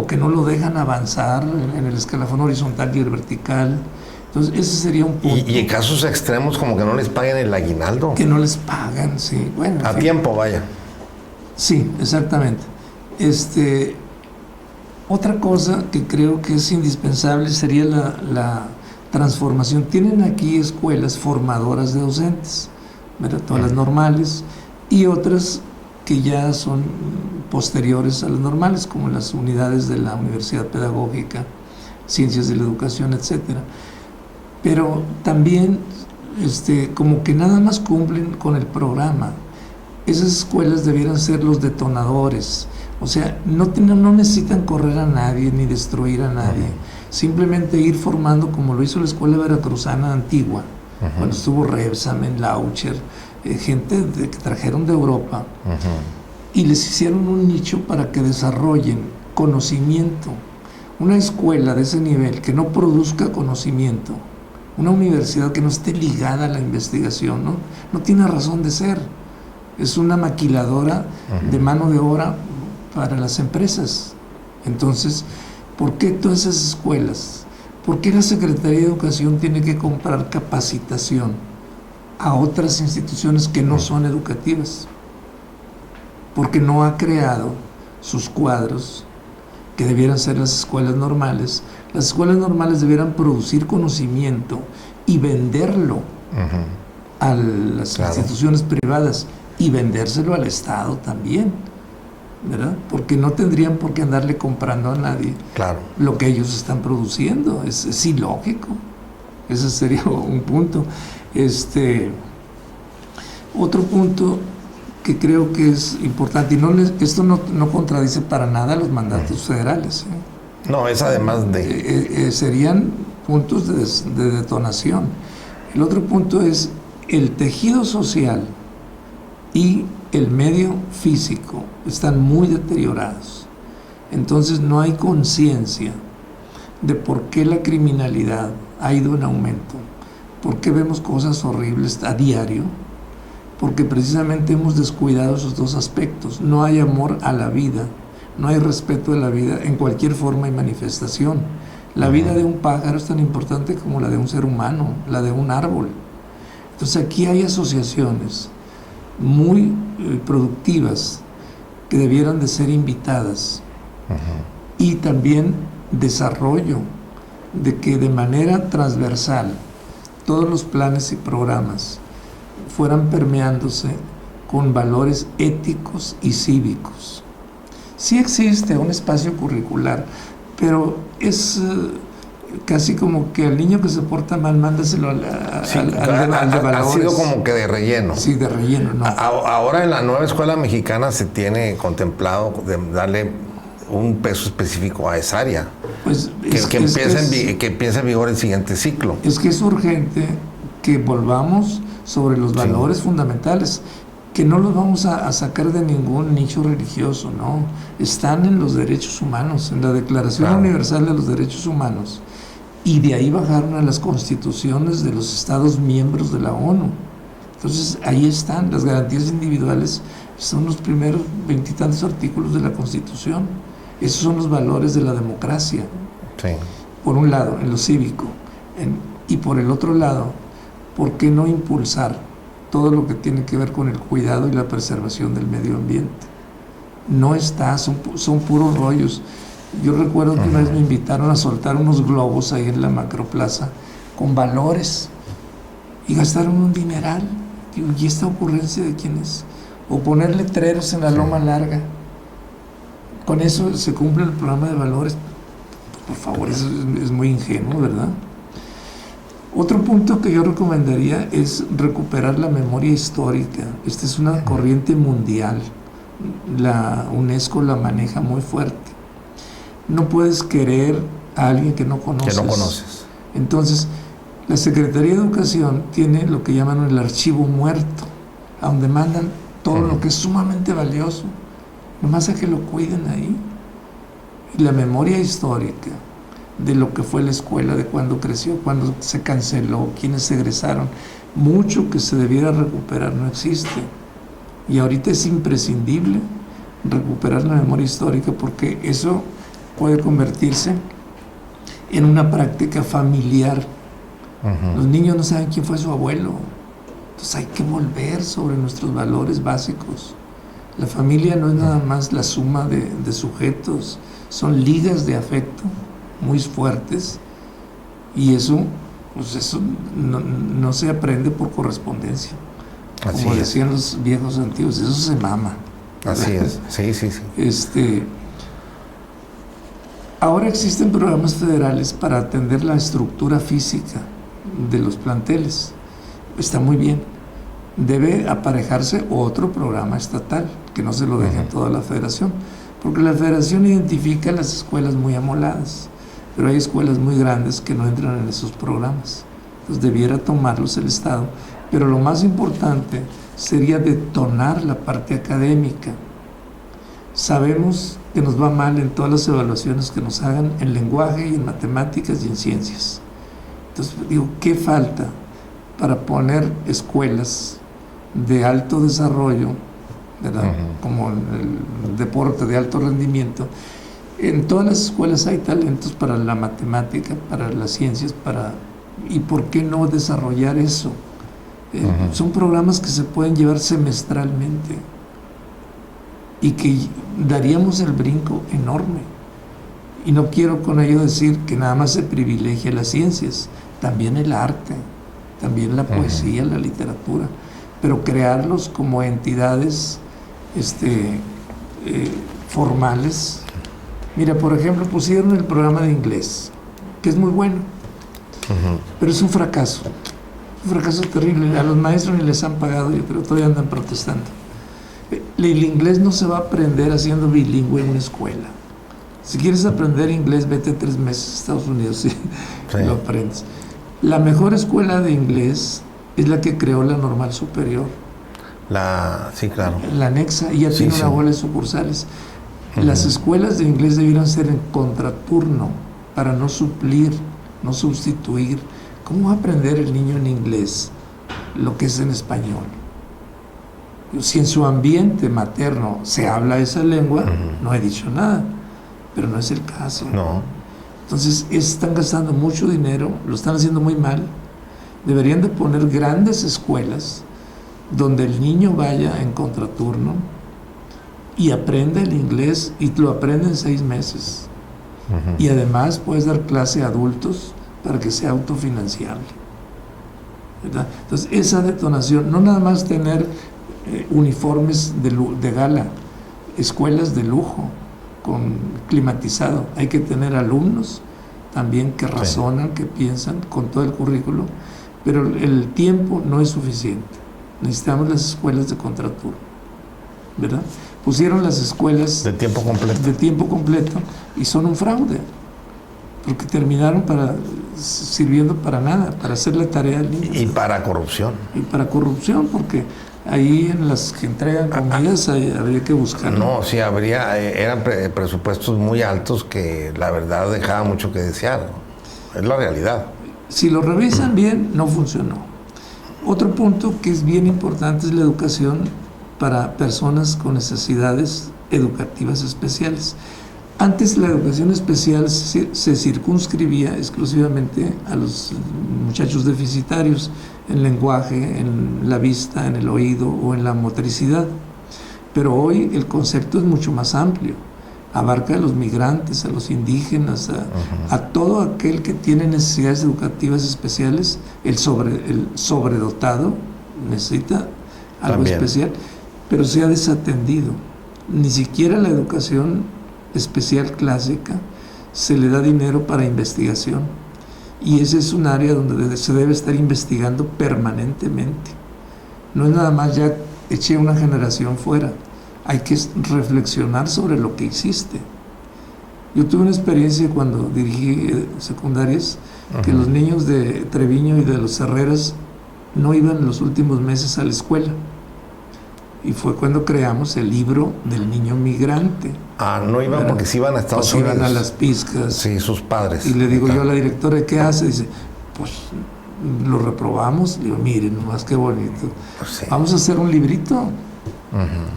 que no lo dejan avanzar en el escalafón horizontal y el vertical. Entonces, ese sería un punto. Y en casos extremos, como que no les paguen el aguinaldo. Que no les pagan, sí. Bueno, a tiempo, vaya. Sí, exactamente. Otra cosa que creo que es indispensable sería la transformación. Tienen aquí escuelas formadoras de docentes, ¿verdad? Todas las normales y otras que ya son posteriores a las normales, como las unidades de la Universidad Pedagógica, Ciencias de la Educación, etcétera. Pero también como que nada más cumplen con el programa. Esas escuelas debieran ser los detonadores. O sea, no necesitan correr a nadie ni destruir a nadie. Simplemente ir formando, como lo hizo la Escuela Veracruzana Antigua, cuando estuvo Rebsamen, Laucher, gente que trajeron de Europa, y les hicieron un nicho para que desarrollen conocimiento. Una escuela de ese nivel que no produzca conocimiento, una universidad que no esté ligada a la investigación, no tiene razón de ser. Es una maquiladora de mano de obra para las empresas. Entonces, ¿por qué todas esas escuelas? ¿Por qué la Secretaría de Educación tiene que comprar capacitación a otras instituciones que no son educativas? Porque no ha creado sus cuadros, que debieran ser las escuelas normales. Las escuelas normales debieran producir conocimiento y venderlo a las instituciones privadas y vendérselo al Estado también, ¿verdad? Porque no tendrían por qué andarle comprando a nadie lo que ellos están produciendo. Es ilógico. Ese sería un punto. Otro punto que creo que es importante, y esto no contradice para nada los mandatos federales. No, es además de... serían puntos de detonación. El otro punto es el tejido social y el medio físico están muy deteriorados. Entonces no hay conciencia de por qué la criminalidad ha ido en aumento, por qué vemos cosas horribles a diario, porque precisamente hemos descuidado esos dos aspectos. No hay amor a la vida, no hay respeto de la vida en cualquier forma y manifestación. La vida de un pájaro es tan importante como la de un ser humano, la de un árbol. Entonces aquí hay asociaciones muy productivas que debieran de ser invitadas, y también desarrollo de que de manera transversal todos los planes y programas fueran permeándose con valores éticos y cívicos. Sí existe un espacio curricular, pero es casi como que al niño que se porta mal, mándaselo al de valores. Ha sido como que de relleno. Sí, de relleno, no. Ahora en la nueva escuela mexicana se tiene contemplado de darle un peso específico a esa área, pues que empiece en vigor el siguiente ciclo. Es que es urgente que volvamos sobre los valores fundamentales, que no los vamos a sacar de ningún nicho religioso, no. Están en los derechos humanos, en la Declaración Universal de los Derechos Humanos, y de ahí bajaron a las constituciones de los Estados miembros de la ONU. Entonces ahí están las garantías individuales, son los primeros 20 y tantos artículos de la Constitución. Esos son los valores de la democracia, por un lado, en lo cívico, y por el otro lado, ¿por qué no impulsar todo lo que tiene que ver con el cuidado y la preservación del medio ambiente? No está, son puros rollos. Yo recuerdo que una vez me invitaron a soltar unos globos ahí en la Macroplaza con valores y gastaron un dineral. Digo, ¿y esta ocurrencia de quién es? O poner letreros en la Loma Larga. Con eso se cumple el programa de valores. Por favor, eso es muy ingenuo, ¿verdad? Otro punto que yo recomendaría es recuperar la memoria histórica. Esta es una corriente mundial. La UNESCO la maneja muy fuerte. No puedes querer a alguien que no conoces. Entonces, la Secretaría de Educación tiene lo que llaman el archivo muerto, a donde mandan todo lo que es sumamente valioso, nomás a que lo cuiden ahí. Y la memoria histórica de lo que fue la escuela, de cuando creció, cuando se canceló, quiénes egresaron, mucho que se debiera recuperar no existe. Y ahorita es imprescindible recuperar la memoria histórica, porque eso puede convertirse en una práctica familiar. Los niños no saben quién fue su abuelo. Entonces hay que volver sobre nuestros valores básicos. La familia no es nada más la suma de sujetos, son ligas de afecto muy fuertes, y eso, pues eso no se aprende por correspondencia. Como decían los viejos antiguos, eso se mama. Así es, sí. Ahora existen programas federales para atender la estructura física de los planteles. Está muy bien. Debe aparejarse otro programa estatal, que no se lo deje a toda la federación, porque la federación identifica las escuelas muy amoladas, pero hay escuelas muy grandes que no entran en esos programas. Entonces debiera tomarlos el Estado, pero lo más importante sería detonar la parte académica. Sabemos que nos va mal en todas las evaluaciones que nos hagan en lenguaje y en matemáticas y en ciencias. Entonces digo, ¿qué falta para poner escuelas de alto desarrollo, ¿verdad? Como el deporte de alto rendimiento? En todas las escuelas hay talentos para la matemática, para las ciencias, ¿y por qué no desarrollar eso? Son programas que se pueden llevar semestralmente y que daríamos el brinco enorme. Y no quiero con ello decir que nada más se privilegie las ciencias, también el arte, también la poesía, la literatura, pero crearlos como entidades formales. Mira, por ejemplo, pusieron el programa de inglés, que es muy bueno, pero es un fracaso terrible. A los maestros ni les han pagado, yo creo, todavía andan protestando. El inglés no se va a aprender haciendo bilingüe en una escuela. Si quieres aprender inglés, vete 3 meses a Estados Unidos y lo aprendes. La mejor escuela de inglés es la que creó la Normal Superior. Sí, claro. La anexa, y ya tiene una bola de sucursales. Las escuelas de inglés debieran ser en contraturno para no suplir, no sustituir. ¿Cómo va a aprender el niño en inglés lo que es en español? Si en su ambiente materno se habla esa lengua, no he dicho nada, pero no es el caso. No. Entonces están gastando mucho dinero, lo están haciendo muy mal. Deberían de poner grandes escuelas donde el niño vaya en contraturno y aprenda el inglés, y lo aprende en 6 meses. Y además puedes dar clase a adultos para que sea autofinanciable, ¿verdad? Entonces esa detonación, no nada más tener uniformes de gala, escuelas de lujo con climatizado, hay que tener alumnos también que razonan, que piensan con todo el currículo, pero el tiempo no es suficiente. Necesitamos las escuelas de contraturno, ¿verdad? Pusieron las escuelas de tiempo completo y son un fraude, porque terminaron sirviendo para nada, para hacer la tarea al niño. Y para corrupción. Porque ahí en las que entregan comidas habría que buscar. No, sí, eran presupuestos muy altos que la verdad dejaban mucho que desear. Es la realidad. Si lo revisan bien, no funcionó. Otro punto que es bien importante es la educación para personas con necesidades educativas especiales. Antes la educación especial se circunscribía exclusivamente a los muchachos deficitarios en lenguaje, en la vista, en el oído o en la motricidad. Pero hoy el concepto es mucho más amplio. Abarca a los migrantes, a los indígenas, a todo aquel que tiene necesidades educativas especiales. El sobredotado necesita algo especial, pero se ha desatendido. Ni siquiera la educación especial clásica se le da dinero para investigación, y ese es un área donde se debe estar investigando permanentemente. No es nada más ya eché una generación fuera, hay que reflexionar sobre lo que existe. Yo tuve una experiencia cuando dirigí secundarias, que los niños de Treviño y de los Herreras no iban los últimos meses a la escuela, y fue cuando creamos el libro del niño migrante. No iban porque se iban a Estados Unidos. Iban a las pizcas. Sí, sus padres. Y le digo yo a la directora, ¿qué hace? Dice, pues lo reprobamos. Le digo, miren, nomás qué bonito. Vamos a hacer un librito,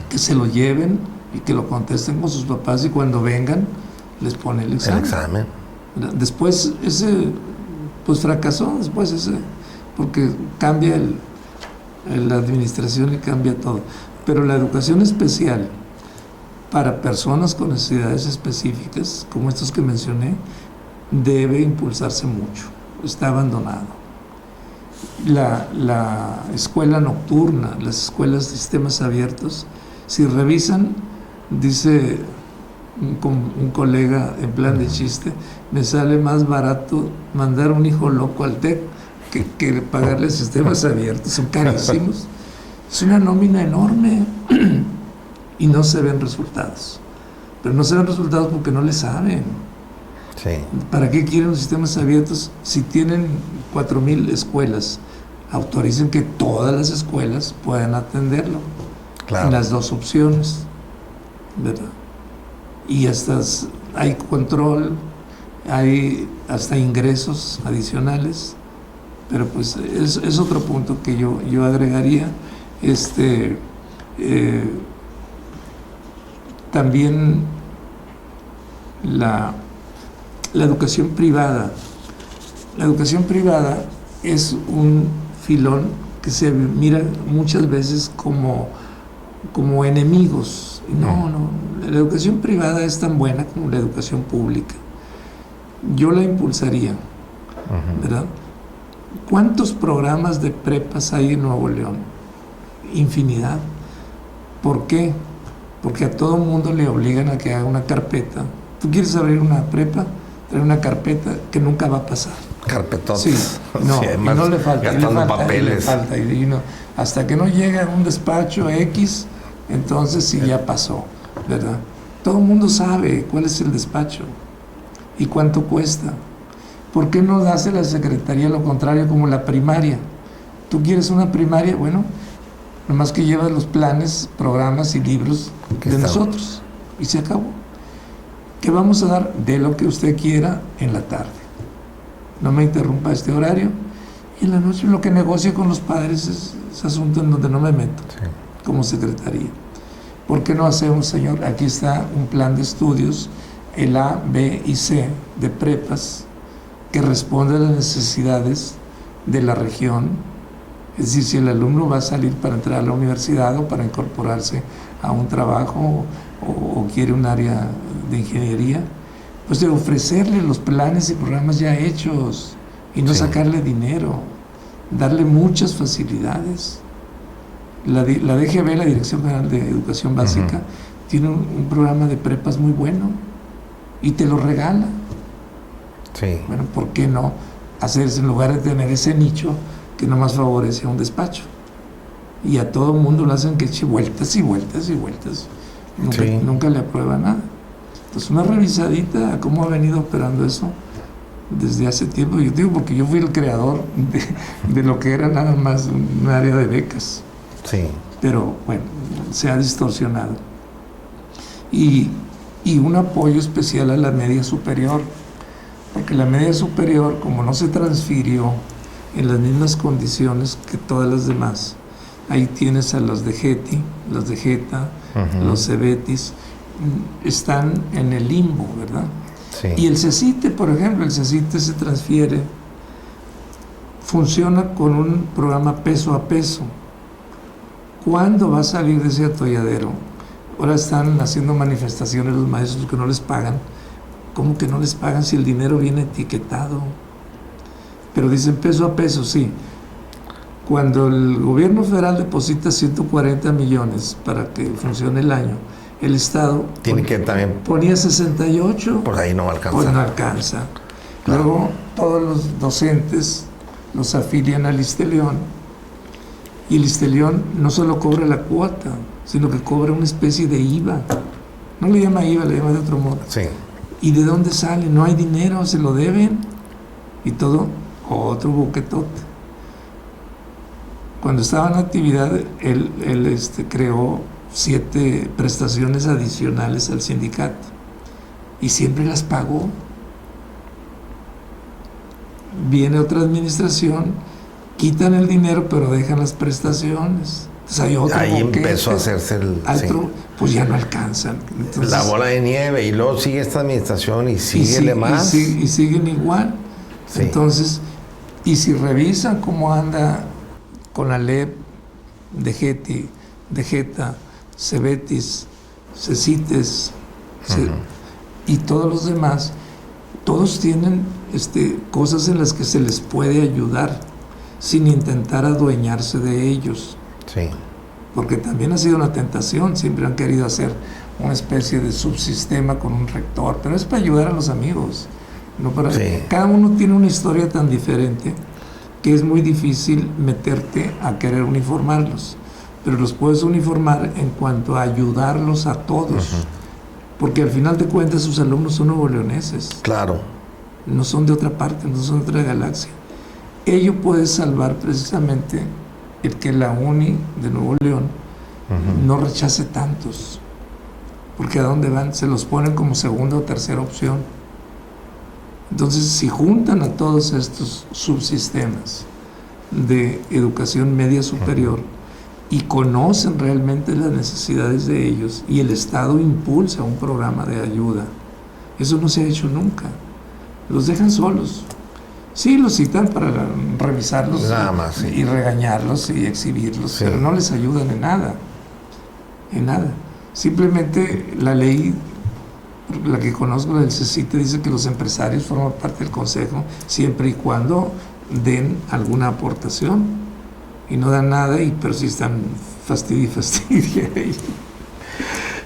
que se lo lleven y que lo contesten con sus papás, y cuando vengan les pone el examen. Después pues fracasó, porque cambia la administración y cambia todo. Pero la educación especial para personas con necesidades específicas, como estos que mencioné, debe impulsarse mucho. Está abandonado. La escuela nocturna, las escuelas de sistemas abiertos, si revisan, dice un colega en plan de chiste, me sale más barato mandar un hijo loco al TEC que pagarle sistemas abiertos, son carísimos. Es una nómina enorme y no se ven resultados. Pero no se ven resultados porque no le saben. Sí. ¿Para qué quieren los sistemas abiertos si tienen 4,000 escuelas? Autoricen que todas las escuelas puedan atenderlo. Claro. En las dos opciones, ¿verdad? Y hasta hay control, hay hasta ingresos adicionales, pero pues es otro punto que yo agregaría. También la educación privada. La educación privada es un filón que se mira muchas veces como enemigos. No, la educación privada es tan buena como la educación pública. Yo la impulsaría, ¿verdad? ¿Cuántos programas de prepas hay en Nuevo León? Infinidad. ¿Por qué? Porque a todo mundo le obligan a que haga una carpeta. ¿Tú quieres abrir una prepa? Trae una carpeta que nunca va a pasar. Carpetotas. Sí, no, Sí, y no le falta. Gastando papeles. Hasta que no llega a un despacho X, entonces sí ya pasó, ¿verdad? Todo el mundo sabe cuál es el despacho y cuánto cuesta. ¿Por qué no hace la Secretaría lo contrario como la primaria? ¿Tú quieres una primaria? Bueno, nomás que llevas los planes, programas y libros de nosotros y se acabó. ¿Qué vamos a dar? De lo que usted quiera en la tarde. No me interrumpa este horario. Y en la noche lo que negocie con los padres es asunto en donde no me meto, como secretaría. ¿Por qué no hacemos, señor? Aquí está un plan de estudios, el A, B y C de prepas, que responde a las necesidades de la región. Es decir, si el alumno va a salir para entrar a la universidad o para incorporarse a un trabajo o quiere un área de ingeniería, pues de ofrecerle los planes y programas ya hechos y no sacarle dinero, darle muchas facilidades. La DGB, la Dirección General de Educación Básica, tiene un programa de prepas muy bueno y te lo regala. Sí. Bueno, ¿por qué no hacerse en lugar de tener ese nicho que nomás favorece a un despacho? Y a todo el mundo lo hacen que eche vueltas y vueltas y vueltas. Nunca le aprueba nada. Entonces, una revisadita a cómo ha venido operando eso desde hace tiempo. Yo digo porque yo fui el creador de lo que era nada más un área de becas. Sí. Pero bueno, se ha distorsionado. Y un apoyo especial a la media superior, porque la media superior, como no se transfirió en las mismas condiciones que todas las demás, ahí tienes a los de GETI, los de GETA, los CEBETIS, están en el limbo, ¿verdad? Sí. Y el CECITE, por ejemplo, el CECITE se transfiere, funciona con un programa peso a peso. ¿Cuándo va a salir de ese atolladero? Ahora están haciendo manifestaciones los maestros que no les pagan. ¿Cómo que no les pagan si el dinero viene etiquetado? Pero dicen peso a peso, sí. Cuando el gobierno federal deposita 140 millones para que funcione el año, el Estado tiene que también ponía 68. Pues ahí no va a alcanzar. Pues no alcanza. Claro. Luego todos los docentes los afilian al ISSSTE-León y el ISSSTE-León no solo cobra la cuota, sino que cobra una especie de IVA. No le llama IVA, le llama de otro modo. Sí. ¿Y de dónde sale? No hay dinero, se lo deben. Y todo, otro boquetote. Cuando estaba en actividad, él creó 7 prestaciones adicionales al sindicato. Y siempre las pagó. Viene otra administración, quitan el dinero, pero dejan las prestaciones. Entonces hay otro ahí boquete, empezó a hacerse pues ya no alcanzan. Entonces, la bola de nieve, y luego sigue esta administración y síguele más. Y siguen igual. Sí. Entonces, y si revisan cómo anda con la LEP de GETI de Geta, Cebetis, Cecites, y todos los demás, todos tienen cosas en las que se les puede ayudar sin intentar adueñarse de ellos. Sí. Porque también ha sido una tentación, siempre han querido hacer una especie de subsistema con un rector, pero es para ayudar a los amigos. No para... Sí. Cada uno tiene una historia tan diferente que es muy difícil meterte a querer uniformarlos, pero los puedes uniformar en cuanto a ayudarlos a todos, porque al final de cuentas sus alumnos son nuevoleoneses. Claro. No son de otra parte, no son de otra galaxia. Ello puede salvar precisamente el que la uni de Nuevo León no rechace tantos, porque a dónde van, se los ponen como segunda o tercera opción. Entonces, si juntan a todos estos subsistemas de educación media superior y conocen realmente las necesidades de ellos, y el Estado impulsa un programa de ayuda, eso no se ha hecho nunca. Los dejan solos. Sí, los citan para revisarlos nada más, sí. Y regañarlos y exhibirlos, sí. Pero no les ayudan en nada. En nada. Simplemente la ley, la que conozco, la del CECITE, dice que los empresarios forman parte del consejo siempre y cuando den alguna aportación. Y no dan nada, pero sí están fastidia.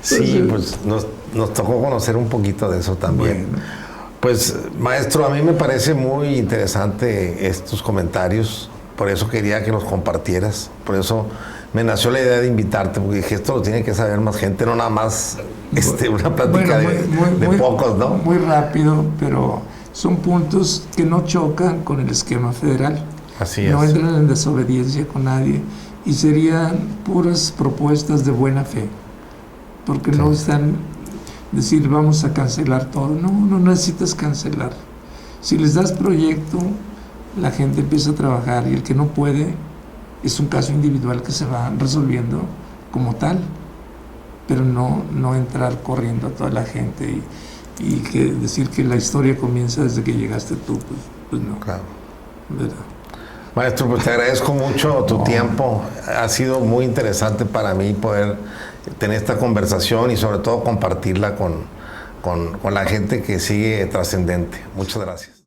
Sí, pues nos tocó conocer un poquito de eso también. Bueno. Pues, maestro, a mí me parece muy interesante estos comentarios, por eso quería que los compartieras, por eso me nació la idea de invitarte, porque dije, esto lo tiene que saber más gente, no nada más una plática de pocos, ¿no? Muy rápido, pero son puntos que no chocan con el esquema federal. Así es. No entran en desobediencia con nadie y serían puras propuestas de buena fe, porque no están... decir vamos a cancelar todo. No necesitas cancelar. Si les das proyecto, la gente empieza a trabajar, y el que no puede es un caso individual que se va resolviendo como tal, pero no entrar corriendo a toda la gente y que decir que la historia comienza desde que llegaste tú, pues no. Claro. ¿Verdad? Maestro, pues te agradezco mucho tu tiempo. Ha sido muy interesante para mí poder tener esta conversación y sobre todo compartirla con la gente que sigue Trascendente. Muchas gracias.